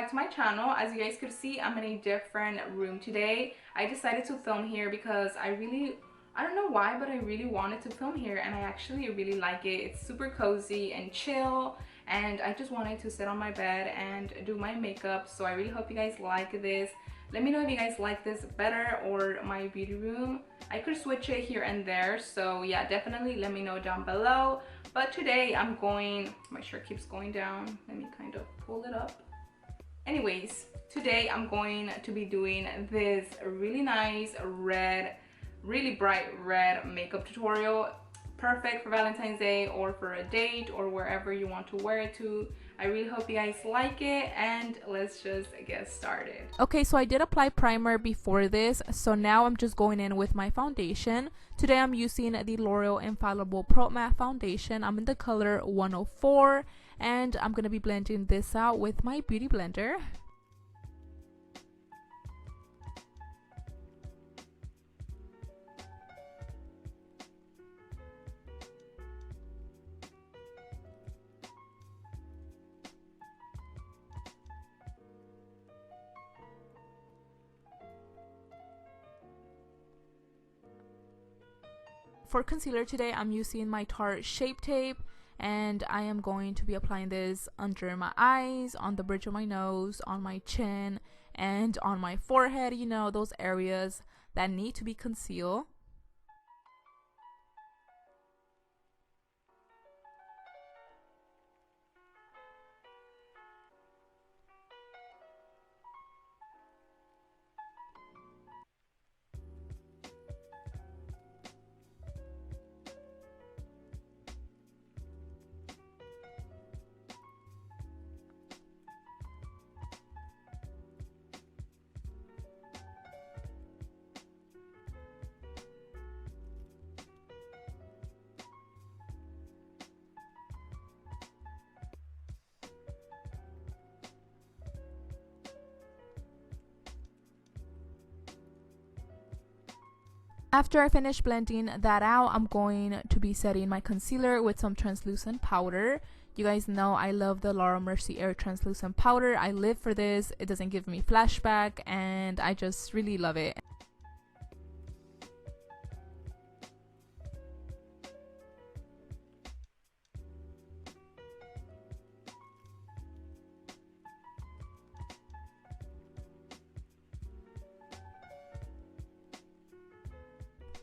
back to my channel. As you guys could see, I'm in a different room today. I decided to film here because I don't know why, but I really wanted to film here, and I actually really like it. It's super cozy and chill, and I just wanted to sit on my bed and do my makeup. So I really hope you guys like this. Let me know if you guys like this better or my beauty room. I could switch it here and there, so yeah, definitely let me know down below. But today I'm going, my shirt keeps going down, let me kind of pull it up. Anyways, today I'm going to be doing this really nice red, really bright red makeup tutorial. Perfect for Valentine's Day or for a date or wherever you want to wear it to. I really hope you guys like it, and let's just get started. Okay, so I did apply primer before this, so now I'm just going in with my foundation. Today I'm using the L'Oreal Infallible Pro Matte Foundation. I'm in the color 104, and I'm going to be blending this out with my beauty blender. For concealer today, I'm using my Tarte Shape Tape, and I am going to be applying this under my eyes, on the bridge of my nose, on my chin, and on my forehead, you know, those areas that need to be concealed. After I finish blending that out, I'm going to be setting my concealer with some translucent powder. You guys know I love the Laura Mercier translucent powder. I live for this. It doesn't give me flashback, and I just really love it.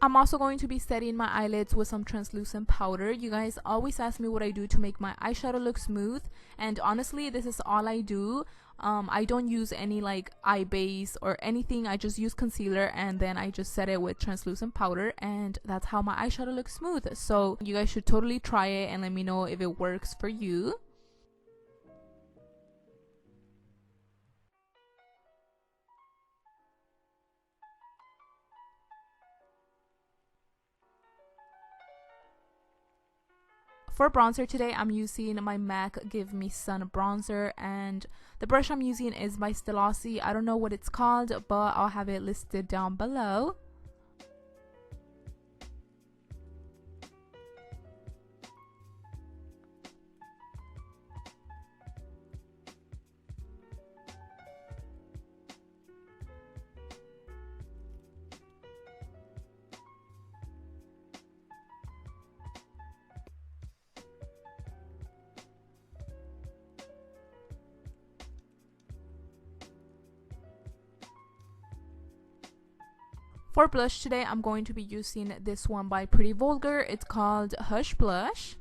I'm also going to be setting my eyelids with some translucent powder. You guys always ask me what I do to make my eyeshadow look smooth, and honestly, this is all I do. I don't use any like eye base or anything. I just use concealer, and then I just set it with translucent powder, and that's how my eyeshadow looks smooth. So you guys should totally try it and let me know if it works for you. For bronzer today, I'm using my MAC Give Me Sun bronzer, and the brush I'm using is by Stellossi. I don't know what it's called, but I'll have it listed down below. For blush today, I'm going to be using this one by Prettyvulgar. It's called Hush Blush.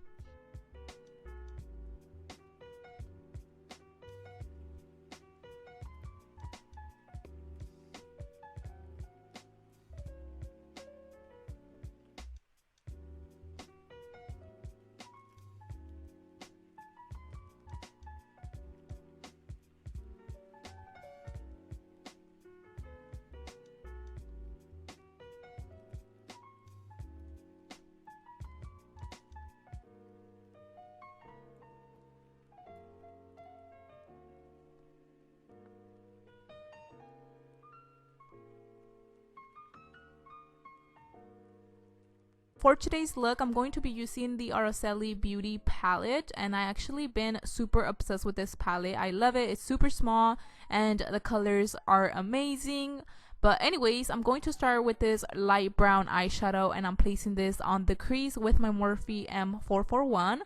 For today's look, I'm going to be using the Araceli Beauty palette, and I actually been super obsessed with this palette. I love it. It's super small and the colors are amazing. But anyways, I'm going to start with this light brown eyeshadow, and I'm placing this on the crease with my Morphe M441.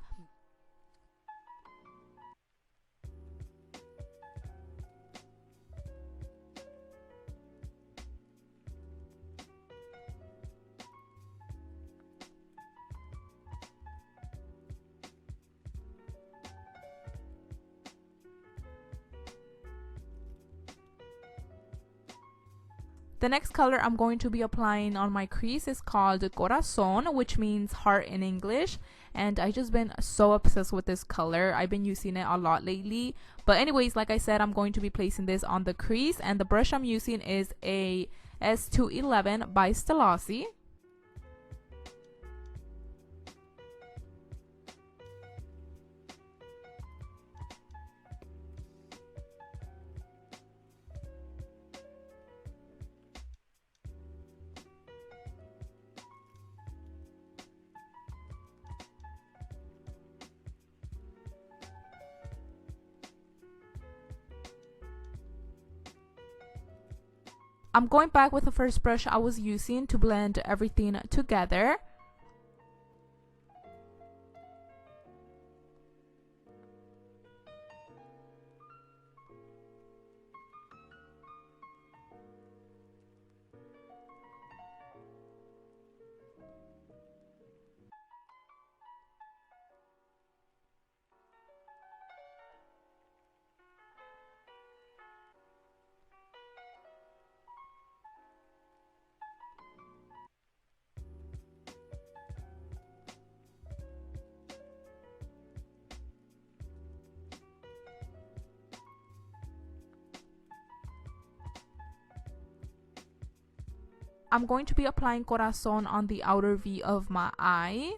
The next color I'm going to be applying on my crease is called Corazon, which means heart in English. And I just been so obsessed with this color. I've been using it a lot lately. But anyways, like I said, I'm going to be placing this on the crease. And the brush I'm using is a S211 by Stellasi. I'm going back with the first brush I was using to blend everything together. I'm going to be applying Corazon on the outer V of my eye.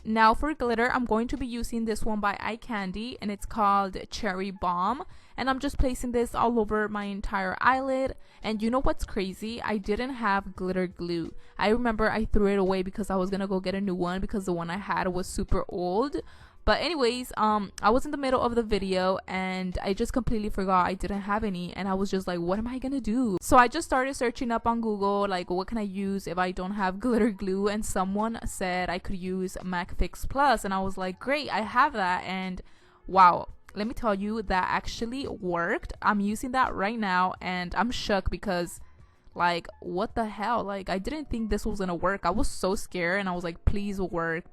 Now for glitter, I'm going to be using this one by Eyekandy, and it's called Cherry Balm. And I'm just placing this all over my entire eyelid. And you know what's crazy? I didn't have glitter glue. I remember I threw it away because I was gonna go get a new one because the one I had was super old. But anyways, I was in the middle of the video and I just completely forgot I didn't have any, and I was just like, what am I gonna do? So I just started searching up on Google, like, what can I use if I don't have glitter glue? And someone said I could use MAC Fix Plus, and I was like, great, I have that. And wow, let me tell you, that actually worked. I'm using that right now and I'm shook because, like, what the hell? Like, I didn't think this was gonna work. I was so scared and I was like, please work,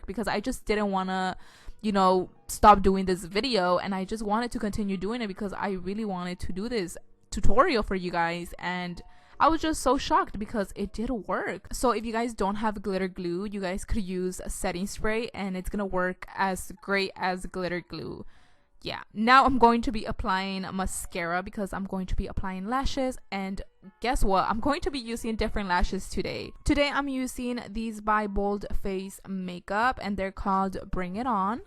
because I just didn't want to, you know, stop doing this video, and I just wanted to continue doing it because I really wanted to do this tutorial for you guys. And I was just so shocked because it did work. So if you guys don't have glitter glue, you guys could use a setting spray and it's gonna work as great as glitter glue. Yeah, now I'm going to be applying mascara because I'm going to be applying lashes, and guess what? I'm going to be using different lashes today. Today I'm using these by Boldface Makeup, and they're called Bring It On.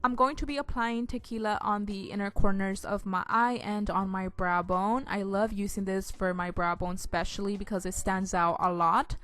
I'm going to be applying tequila on the inner corners of my eye and on my brow bone. I love using this for my brow bone especially because it stands out a lot.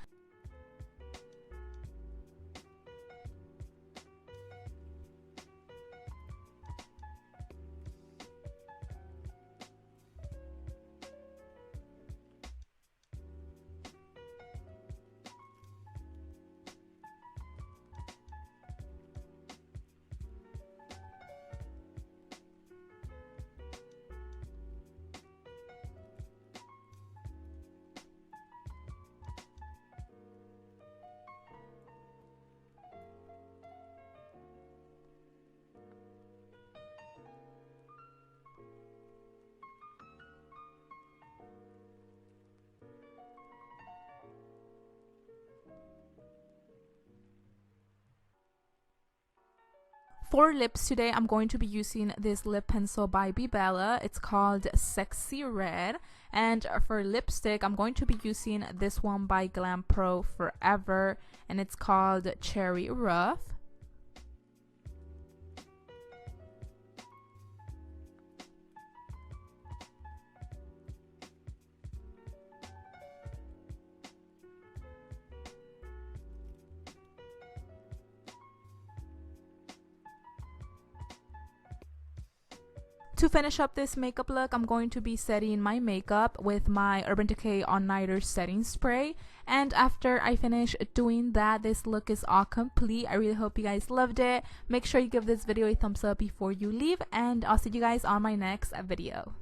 For lips today, I'm going to be using this lip pencil by Bebella. It's called Sexy Red. And for lipstick, I'm going to be using this one by Glamproforever, and it's called Cherry Rough. To finish up this makeup look, I'm going to be setting my makeup with my Urbandecay All Nighter setting spray. And after I finish doing that, this look is all complete. I really hope you guys loved it. Make sure you give this video a thumbs up before you leave, and I'll see you guys on my next video.